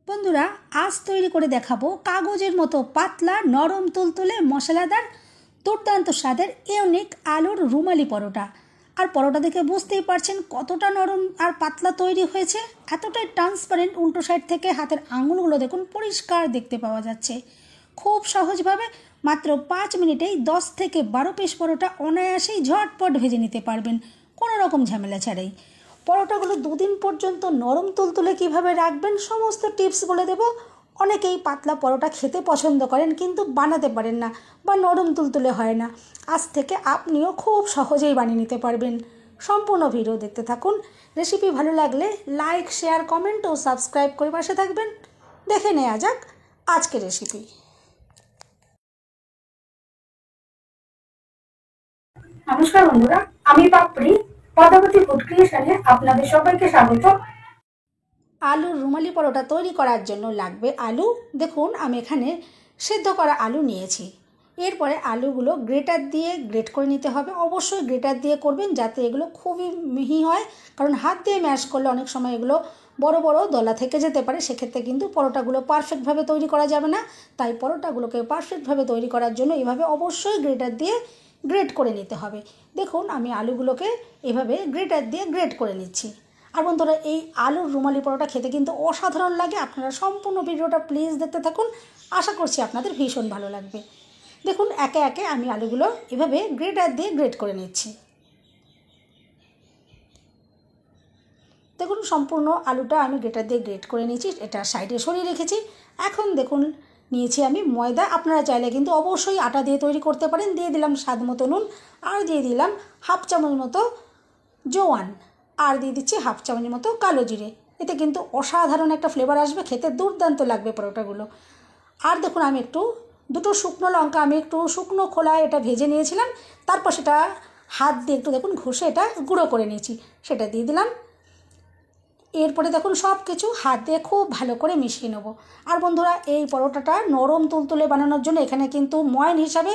বন্ধুরা, আজ তৈরি করে দেখাবো কাগজের মতো পাতলা নরম তুলতুলে মশলাদার দুর্দান্ত স্বাদের ইউনিক আলুর রুমালি পরোটা। আর পরোটা দেখে বুঝতেই পারছেন কতটা নরম আর পাতলা তৈরি হয়েছে। এতটাই ট্রান্সপারেন্ট, উল্টো সাইড থেকে হাতের আঙুলগুলো দেখুন পরিষ্কার দেখতে পাওয়া যাচ্ছে। খুব সহজভাবে মাত্র 5 মিনিটেই 10 থেকে 12 পিস পরোটা অনায়াসেই ঝটপট ভেজে নিতে পারবেন, কোনো রকম ঝামেলা ছাড়াই। পরোটাগুলো 2 দিন পর্যন্ত নরম তুলতুলে কীভাবে রাখবেন সমস্ত টিপস বলে দেব। অনেকেই পাতলা পরোটা খেতে পছন্দ করেন কিন্তু বানাতে পারেন না বা নরম তুলতুলে হয় না। আজ থেকে আপনিও খুব সহজেই বানিয়ে নিতে পারবেন। সম্পূর্ণ ভিডিও দেখতে থাকুন। রেসিপি ভালো লাগলে লাইক, শেয়ার, কমেন্ট ও সাবস্ক্রাইব করে পাশে থাকবেন। দেখে নেওয়া যাক আজকের রেসিপি। নমস্কার বন্ধুরা, আমি পাপড়ি পদাবতী ফুড ক্রিয়েশনে আপনাদের সবাইকে স্বাগত। আলুর রুমালি পরোটা তৈরি করার জন্য লাগবে আলু। দেখুন আমি এখানে সেদ্ধ করা আলু নিয়েছি। এরপরে আলুগুলো গ্রেটার দিয়ে গ্রেট করে নিতে হবে। অবশ্যই গ্রেটার দিয়ে করবেন যাতে এগুলো খুবই মিহি হয়, কারণ হাত দিয়ে ম্যাশ করলে অনেক সময় এগুলো বড় বড় দলা থেকে যেতে পারে। সেক্ষেত্রে কিন্তু পরোটাগুলো পারফেক্টভাবে তৈরি করা যাবে না। তাই পরোটাগুলোকে পারফেক্টভাবে তৈরি করার জন্য এভাবে অবশ্যই গ্রেটার দিয়ে গ্রেট করে নিতে হবে। দেখুন আমি আলুগুলোকে এভাবে গ্রেটার দিয়ে গ্রেট করে নিচ্ছি। আর বন্ধুরা, এই আলুর রুমালি পরোটা খেতে কিন্তু অসাধারণ লাগে। আপনারা সম্পূর্ণ ভিডিওটা প্লিজ দেখতে থাকুন, আশা করছি আপনাদের ভীষণ ভালো লাগবে। দেখুন একে একে আমি আলুগুলো এভাবে গ্রেটার দিয়ে গ্রেট করে নিচ্ছি। দেখুন সম্পূর্ণ আলুটা আমি গ্রেটার দিয়ে গ্রেট করে নিয়েছি, এটা সাইডে সরিয়ে রেখেছি। এখন দেখুন নিয়েছি আমি ময়দা। আপনারা চাইলে কিন্তু অবশ্যই আটা দিয়ে তৈরি করতে পারেন। দিয়ে দিলাম স্বাদ মতো নুন, আর দিয়ে দিলাম হাফ চামচ মতো জোয়ান, আর দিয়ে দিচ্ছি হাফ চামচ মতো কালো জিরে। এতে কিন্তু অসাধারণ একটা ফ্লেভার আসবে, খেতে দুর্দান্ত লাগবে পরোটাগুলো। আর দেখুন আমি দুটো শুকনো লঙ্কা আমি একটু শুকনো খোলায় এটা ভেজে নিয়েছিলাম, তারপর সেটা হাত দিয়ে একটু দেখুন ঘষে এটা গুঁড়ো করে নিয়েছি, সেটা দিয়ে দিলাম। এরপরে দেখুন সব কিছু হাত দিয়ে খুব ভালো করে মিশিয়ে নেব। আর বন্ধুরা, এই পরোটাটা নরম তুলতুলে বানানোর জন্য এখানে কিন্তু ময়ান হিসাবে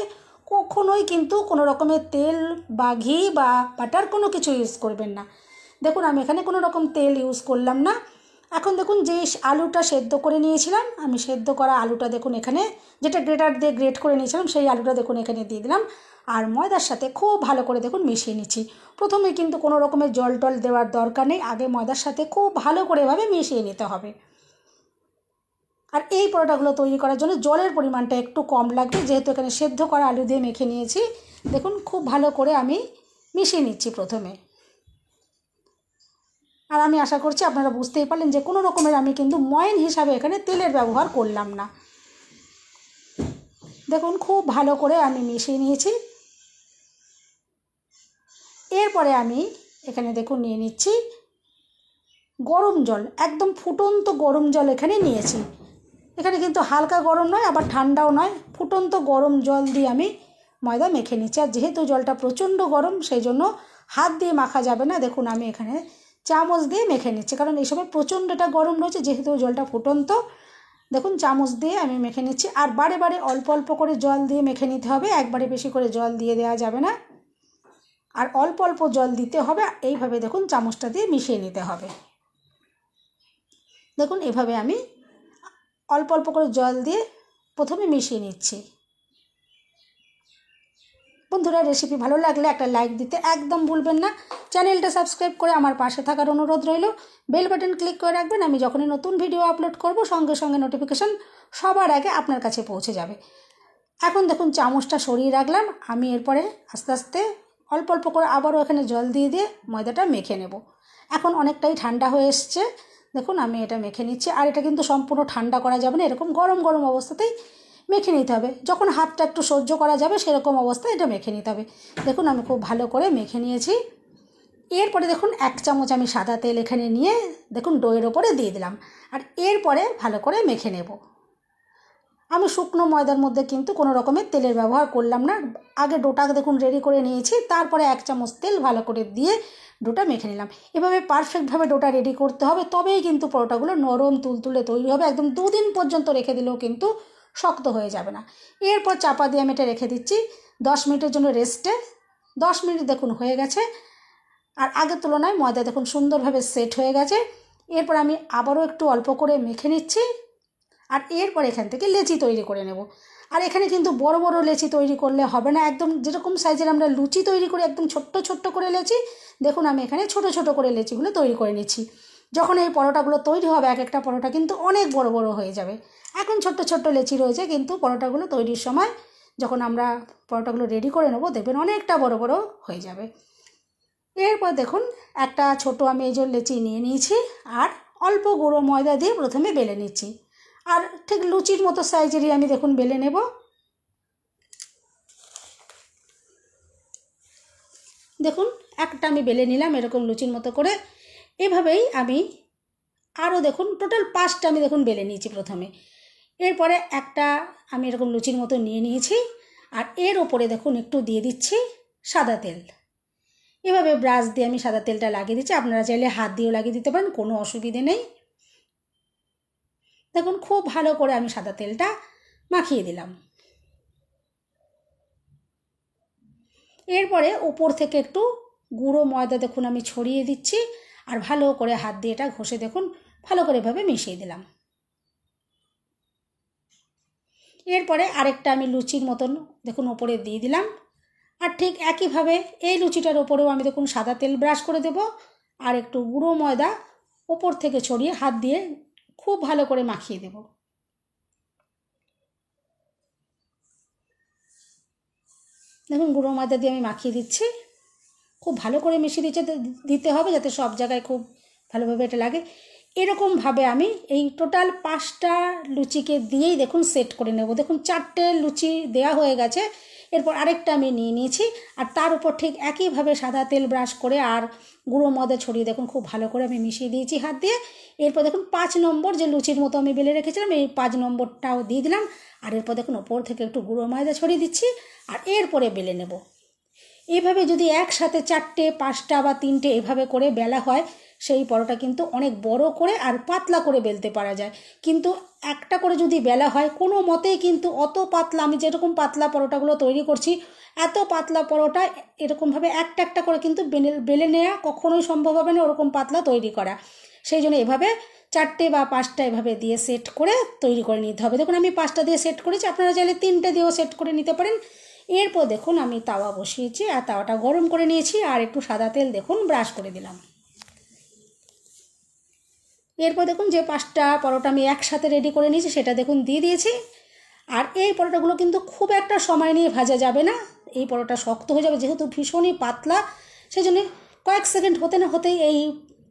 কখনোই কিন্তু কোনো রকমের তেল বা ঘি বা বাটার কোনো কিছু ইউজ করবেন না। দেখুন আমি এখানে কোনো রকম তেল ইউজ করলাম না। এখন দেখুন যে আলুটা সেদ্ধ করে নিয়েছিলাম, আমি সেদ্ধ করা আলুটা দেখুন এখানে, যেটা গ্রেটার দিয়ে গ্রেট করে নিয়েছিলাম সেই আলুটা দেখুন এখানে দিয়ে দিলাম। আর ময়দার সাথে খুব ভালো করে দেখুন মিশিয়ে নিচ্ছি। প্রথমে কিন্তু কোনো রকমের জল টল দেওয়ার দরকার নেই, আগে ময়দার সাথে খুব ভালো করে এভাবে মিশিয়ে নিতে হবে। আর এই পরোটাগুলো তৈরি করার জন্য জলের পরিমাণটা একটু কম লাগবে, যেহেতু এখানে সেদ্ধ করা আলু দিয়ে মেখে নিয়েছি। দেখুন খুব ভালো করে আমি মিশিয়ে নিচ্ছি প্রথমে। আর আমি আশা করছি আপনারা বুঝতেই পারলেন যে কোনো রকমের আমি কিন্তু ময়ান হিসাবে এখানে তেলের ব্যবহার করলাম না। দেখুন খুব ভালো করে আমি মিশিয়ে নিয়েছি। এরপরে আমি এখানে দেখুন নিয়ে নিচ্ছি গরম জল, একদম ফুটন্ত গরম জল এখানে নিয়েছি। এখানে কিন্তু হালকা গরম নয় আবার ঠান্ডাও নয়, ফুটন্ত গরম জল দিয়ে আমি ময়দা মেখে নিচ্ছি। আর যেহেতু জলটা প্রচণ্ড গরম সেই জন্য হাত দিয়ে মাখা যাবে না। দেখুন আমি এখানে চামচ দিয়ে মেখে নিচ্ছি, কারণ এই সময় প্রচণ্ডটা গরম রয়েছে, যেহেতু জলটা ফুটন্ত। দেখুন চামচ দিয়ে আমি মেখে নিচ্ছি। আর বারে বারে অল্প অল্প করে জল দিয়ে মেখে নিতে হবে, একবারে বেশি করে জল দিয়ে দেওয়া যাবে না। আর অল্প অল্প জল দিতে হবে, এইভাবে দেখুন চামচটা দিয়ে মিশিয়ে নিতে হবে। দেখুন এভাবে আমি অল্প অল্প করে জল দিয়ে প্রথমে মিশিয়ে নিচ্ছি। বন্ধুরা, রেসিপি ভালো লাগলে একটা লাইক দিতে একদম ভুলবেন না। চ্যানেলটা সাবস্ক্রাইব করে আমার পাশে থাকার অনুরোধ রইল। বেল বাটন ক্লিক করে রাখবেন, আমি যখনই নতুন ভিডিও আপলোড করব সঙ্গে সঙ্গে নোটিফিকেশন সবার আগে আপনার কাছে পৌঁছে যাবে। এখন দেখুন চামচটা সরিয়ে রাখলাম। আমি এরপরে আস্তে আস্তে অল্প অল্প করে আবারও এখানে জল দিয়ে দিয়ে ময়দাটা মেখে নেব। এখন অনেকটাই ঠান্ডা হয়ে এসছে, দেখুন আমি এটা মেখে নিচ্ছি। আর এটা কিন্তু সম্পূর্ণ ঠান্ডা করা যাবে না, এরকম গরম গরম অবস্থাতেই মেখে নিতে হবে। যখন হাতটা একটু সহ্য করা যাবে সেরকম অবস্থায় এটা মেখে নিতে হবে। দেখুন আমি খুব ভালো করে মেখে নিয়েছি। এরপরে দেখুন 1 চামচ আমি সাদা তেল এখানে নিয়ে দেখুন ডোয়ের ওপরে দিয়ে দিলাম। আর এরপরে ভালো করে মেখে নেব। আমি শুকনো ময়দার মধ্যে কিন্তু কোনো রকমের তেলের ব্যবহার করলাম না। আগে ডোটা দেখুন রেডি করে নিয়েছি, তারপরে 1 চামচ তেল ভালো করে দিয়ে ডোটা মেখে নিলাম। এভাবে পারফেক্টভাবে ডোটা রেডি করতে হবে, তবেই কিন্তু পরোটাগুলো নরম তুলতুলে তৈরি হবে। একদম 2 দিন পর্যন্ত রেখে দিলেও কিন্তু শক্ত হয়ে যাবে না। এরপর চাপা দিয়ে আমি এটা রেখে দিচ্ছি 10 মিনিটের জন্য রেস্টে। 10 মিনিট দেখুন হয়ে গেছে। আর আগের তুলনায় ময়দা দেখুন সুন্দরভাবে সেট হয়ে গেছে। এরপর আমি আবারও একটু অল্প করে মেখে নিচ্ছি। আর এরপর এখান থেকে লেচি তৈরি করে নেব। আর এখানে কিন্তু বড় বড় লেচি তৈরি করলে হবে না, একদম যেরকম সাইজের আমরা লুচি তৈরি করি একদম ছোট্ট ছোট্ট করে লেচি, দেখুন আমি এখানে ছোট ছোট করে লেচিগুলো তৈরি করে নিচ্ছি। যখন এই পরোটাগুলো তৈরি হবে এক একটা পরোটা কিন্তু অনেক বড় বড় হয়ে যাবে। এখন ছোট্ট ছোট্ট লেচি রয়েছে, কিন্তু পরোটাগুলো তৈরির সময় যখন আমরা পরোটাগুলো রেডি করে নেব দেখবেন অনেকটা বড় বড় হয়ে যাবে। এরপর দেখুন একটা ছোট আমি এই যে লেচি নিয়ে নিয়েছি আর অল্প গুঁড়ো ময়দা দিয়ে প্রথমে বেলে নিচ্ছি। আর ঠিক লুচির মতো সাইজেরই আমি দেখুন বেলে নেব। দেখুন একটা আমি বেলে নিলাম এরকম লুচির মতো করে। এভাবেই আমি আরও দেখুন টোটাল 5টা আমি দেখুন বেলে নিয়েছি প্রথমে। এরপরে একটা আমি এরকম লুচির মতো নিয়ে নিয়েছি আর এর ওপরে দেখুন একটু দিয়ে দিচ্ছি সাদা তেল। এভাবে ব্রাশ দিয়ে আমি সাদা তেলটা লাগিয়ে দিচ্ছি, আপনারা চাইলে হাত দিয়েও লাগিয়ে দিতে পারেন, কোনো অসুবিধে নেই। দেখুন খুব ভালো করে আমি সাদা তেলটা মাখিয়ে দিলাম। এরপরে উপর থেকে একটু গুঁড়ো ময়দা দেখুন আমি ছড়িয়ে দিচ্ছি আর ভালো করে হাত দিয়ে এটা ঘষে দেখুন ভালো করে এভাবে মিশিয়ে দিলাম। এরপরে আরেকটা আমি লুচির মতন দেখুন ওপরে দিয়ে দিলাম। আর ঠিক একইভাবে এই লুচিটার ওপরেও আমি দেখুন সাদা তেল ব্রাশ করে দেব আর একটু গুঁড়ো ময়দা ওপর থেকে ছড়িয়ে হাত দিয়ে খুব ভালো করে মাখিয়ে দেব। দেখুন গুঁড়ো ময়দা দিয়ে আমি মাখিয়ে দিচ্ছি, খুব ভালো করে মিশিয়ে দিতে হবে যাতে সব জায়গায় খুব ভালোভাবে এটা লাগে। এরকমভাবে আমি এই টোটাল 5টা লুচিকে দিয়েই দেখুন সেট করে নেব। দেখুন 4টে লুচি দেয়া হয়ে গেছে। এরপর আরেকটা আমি নিয়ে নিয়েছি আর তার উপর ঠিক একইভাবে সাদা তেল ব্রাশ করে আর গুঁড়ো ময়দা ছড়িয়ে দেখুন খুব ভালো করে আমি মিশিয়ে দিয়েছি হাত দিয়ে। এরপর দেখুন 5 নম্বর যে লুচির মতো আমি বেলে রেখেছিলাম এই 5 নম্বরটাও দিয়ে দিলাম আর এরপর দেখুন ওপর থেকে একটু গুঁড়ো ময়দা ছড়িয়ে দিচ্ছি আর এরপরে বেলে নেব। এইভাবে যদি একসাথে 4টে 5টা বা 3টে এভাবে করে বেলা হয় সেই পরোটা কিন্তু অনেক বড় করে আর পাতলা করে বেলতে পারা যায়। কিন্তু একটা করে যদি বেলা হয় কোনো মতেই কিন্তু অত পাতলা, আমি যেরকম পাতলা পরোটাগুলো তৈরি করছি এত পাতলা পরোটা এরকমভাবে একটা একটা করে কিন্তু বেলে নেওয়া কখনোই সম্ভব হবে না, ওরকম পাতলা তৈরি করা। সেই জন্য এভাবে 4টে বা 5টা এভাবে দিয়ে সেট করে তৈরি করে নিতে হবে। দেখুন আমি 5টা দিয়ে সেট করেছি, আপনারা চাইলে 3টে দিয়েও সেট করে নিতে পারেন। এরপর দেখুন আমি তাওয়া বসিয়েছি আর তাওয়াটা গরম করে নিয়েছি আর একটু সাদা তেল দেখুন ব্রাশ করে দিলাম। এরপর দেখুন যে 5টা পরোটা আমি একসাথে রেডি করে নিয়েছি সেটা দেখুন দিয়ে দিয়েছি। আর এই পরোটাগুলো কিন্তু খুব একটা সময় নিয়ে ভাজা যাবে না, এই পরোটা শক্ত হয়ে যাবে যেহেতু ভীষণই পাতলা, সেই জন্য কয়েক সেকেন্ড হতে না হতেই এই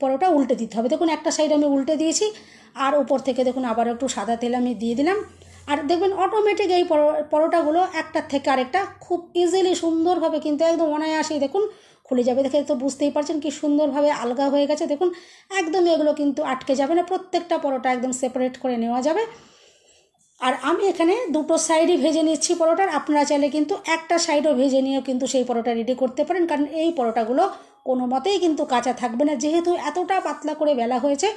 পরোটা উল্টে দিতে হবে। দেখুন একটা সাইড আমি উল্টে দিয়েছি আর ওপর থেকে দেখুন আবার একটু সাদা তেল আমি দিয়ে দিলাম আর দেখবেন অটোমেটিক এই পরোটাগুলো একটার থেকে আরেকটা খুব ইজিলি সুন্দরভাবে কিন্তু একদম অনায়াসেই দেখুন খুলে যাবে। দেখে তো বুঝতেই পারছেন কি সুন্দরভাবে আলগা হয়ে গেছে। দেখুন একদমই এগুলো কিন্তু আটকে যাবে না, প্রত্যেকটা পরোটা একদম সেপারেট করে নেওয়া যাবে। আর আমি এখানে দুটো সাইডই ভেজে নিচ্ছি পরোটার, আপনারা চাইলে কিন্তু একটা সাইডও ভেজে নিয়েও কিন্তু সেই পরোটা রেডি করতে পারেন, কারণ এই পরোটাগুলো কোনো মতেই কিন্তু কাঁচা থাকবে না যেহেতু এতটা পাতলা করে বেলা হয়েছে।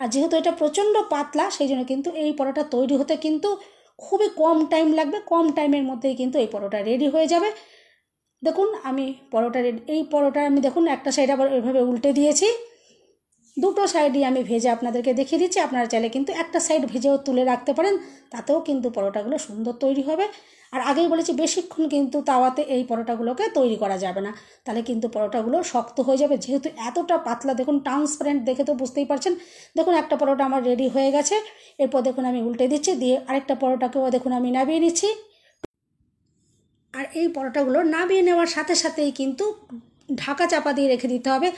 আর যেহেতু এটা প্রচণ্ড পাতলা সেই জন্য কিন্তু এই পরোটা তৈরি হতে কিন্তু খুবই কম টাইম লাগবে, কম টাইমের মধ্যেই কিন্তু এই পরোটা রেডি হয়ে যাবে। দেখুন আমি এই পরোটা আমি দেখুন একটা সাইড আবার এভাবে উল্টে দিয়েছি, দুটো সাইডই আমি ভেজে আপনাদেরকে দেখিয়ে দিচ্ছি। আপনারা চাইলে কিন্তু একটা সাইড ভেজেও তুলে রাখতে পারেন, তাতেও কিন্তু পরোটাগুলো সুন্দর তৈরি হবে। আর আগেই বলেছি বেশিক্ষণ কিন্তু তাওয়াতে এই পরোটাগুলোকে তৈরি করা যাবে না, তাহলে কিন্তু পরোটাগুলো শক্ত হয়ে যাবে যেহেতু এতটা পাতলা। দেখুন ট্রান্সপারেন্ট দেখে তো বুঝতেই পারছেন। দেখুন একটা পরোটা আমার রেডি হয়ে গেছে, এরপর দেখুন আমি উল্টে দিচ্ছি, দিয়ে আরেকটা পরোটাকেও দেখুন আমি নামিয়ে নিচ্ছি। আর এই পরোটাগুলো নামিয়ে নেওয়ার সাথে সাথেই কিন্তু ঢাকা চাপা দিয়ে রেখে দিতে হবে,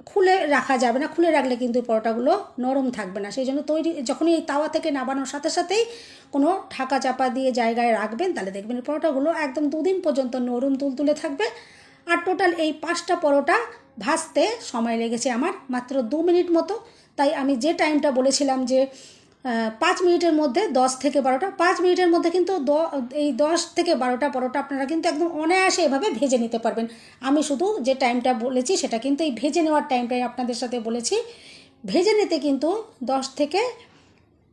খুলে রাখা যাবে না, খুলে রাখলে কিন্তু পরোটাগুলো নরম থাকবে না। সেই জন্য যখনই এই তাওয়া থেকে নামানোর সাথে সাথেই কোনো ঢাকা চাপা দিয়ে জায়গায় রাখবেন, তাহলে দেখবেন পরোটাগুলো একদম 2 দিন পর্যন্ত নরম তুলতুলে থাকবে। আর টোটাল এই 5টা পরোটা ভাজতে সময় লেগেছে আমার মাত্র 2 মিনিট মতো। তাই আমি যে টাইমটা বলেছিলাম যে 5 মিনিটের মধ্যে 10 থেকে 12টা, 5 মিনিটের মধ্যে কিন্তু এই 10 থেকে 12টা পরোটা আপনারা কিন্তু একদম অনায়াসে এভাবে ভেজে নিতে পারবেন। আমি শুধু যে টাইমটা বলেছি সেটা কিন্তু এই ভেজে নেওয়ার টাইমটাই আপনাদের সাথে বলেছি। ভেজে নিতে কিন্তু 10 থেকে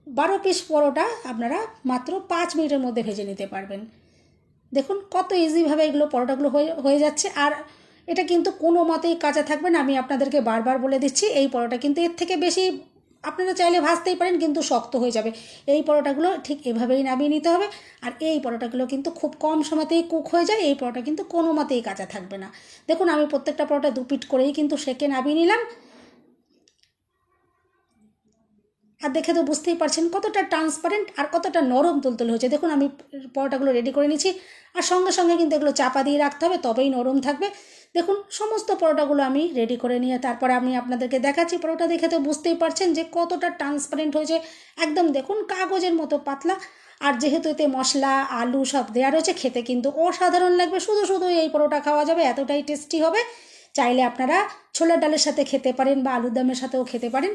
12 পিস পরোটা আপনারা মাত্র 5 মিনিটের মধ্যে ভেজে নিতে পারবেন। দেখুন কত ইজিভাবে এগুলো পরোটাগুলো হয়ে যাচ্ছে। আর এটা কিন্তু কোনো মতেই কাঁচা থাকবে না, আমি আপনাদেরকে বারবার বলে দিচ্ছি এই পরোটা কিন্তু এর থেকে বেশি আপনারা চাইলে ভাজতেই পারেন, কিন্তু শক্ত হয়ে যাবে। এই পরোটাগুলো ঠিক এভাবেই নামিয়ে নিতে হবে। আর এই পরোটাগুলো কিন্তু খুব কম সময়তেই কুক হয়ে যায়। এই পরোটা কিন্তু কোনো মতেই কাঁচা থাকবে না। দেখুন আমি প্রত্যেকটা পরোটা 2 পিঠ করেই কিন্তু সেকে নামিয়ে নিলাম। আর দেখে তো বুঝতেই পারছেন কতটা ট্রান্সপারেন্ট আর কতটা নরম তুলতুলে হয়েছে। দেখুন আমি পরোটাগুলো রেডি করে নিচ্ছি, আর সঙ্গে সঙ্গে কিন্তু এগুলো চাপা দিয়ে রাখতে হবে, তবেই নরম থাকবে। দেখুন সমস্ত পরোটাগুলো আমি রেডি করে নিয়ে তারপরে আমি আপনাদেরকে দেখাচ্ছি। পরোটা দেখে তো বুঝতেই পারছেন যে কতটা ট্রান্সপারেন্ট হয়েছে, একদম দেখুন কাগজের মতো পাতলা। আর যেহেতু এতে মশলা আলু সব দেওয়া রয়েছে, খেতে কিন্তু অসাধারণ লাগবে। শুধু শুধু এই পরোটা খাওয়া যাবে, এতটাই টেস্টি হবে। চাইলে আপনারা ছোলার ডালের সাথে খেতে পারেন বা আলুর দমের সাথেও খেতে পারেন।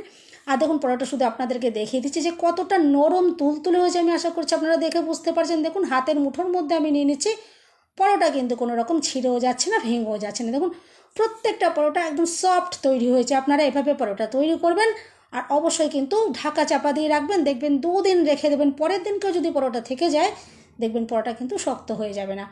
আর দেখুন পরোটা শুধু আপনাদেরকে দেখিয়ে দিচ্ছি যে কতটা নরম তুলতুলে হয়েছে। আমি আশা করছি আপনারা দেখে বুঝতে পারছেন। দেখুন হাতের মুঠোর মধ্যে আমি নিয়ে নিচ্ছি। পরোটা কিন্তু কোনো রকম ছিঁড়েও যাচ্ছে না, ভেঙেও যাচ্ছে না। দেখুন প্রত্যেকটা পরোটা একদম সফট তৈরি হয়েছে। আপনারা এভাবে পরোটা তৈরি করবেন, আর অবশ্যই কিন্তু ঢাকা চাপা দিয়ে রাখবেন। দেখবেন 2 দিন রেখে দেবেন, পরের দিনকেও যদি পরোটা থেকে যায় দেখবেন পরোটা কিন্তু শক্ত হয়ে যাবে না।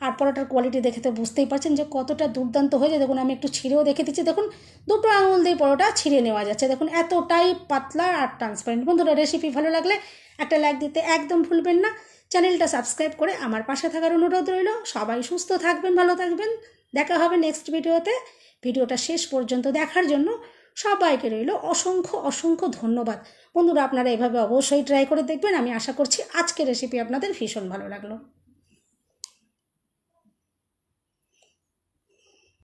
আর পরোটার কোয়ালিটি দেখে তো বুঝতেই পারছেন যে কতটা দুর্দান্ত হয়ে যায়। দেখুন আমি একটু ছিঁড়েও দেখে দিচ্ছি। দেখুন 2টো আঙুল দিয়ে পরোটা ছিঁড়ে নেওয়া যাচ্ছে। দেখুন এতটাই পাতলা আর ট্রান্সপারেন্ট। বন্ধুরা রেসিপি ভালো লাগলে একটা লাইক দিতে একদম ভুলবেন না। চ্যানেলটা সাবস্ক্রাইব করে আমার পাশে থাকার অনুরোধ রইল। সবাই সুস্থ থাকবেন, ভালো থাকবেন। দেখা হবে নেক্সট ভিডিওতে। ভিডিওটা শেষ পর্যন্ত দেখার জন্য সবাইকে রইল অসংখ্য অসংখ্য ধন্যবাদ। বন্ধুরা আপনারা এভাবে অবশ্যই ট্রাই করে দেখবেন। আমি আশা করছি আজকের রেসিপি আপনাদের ভীষণ ভালো লাগলো।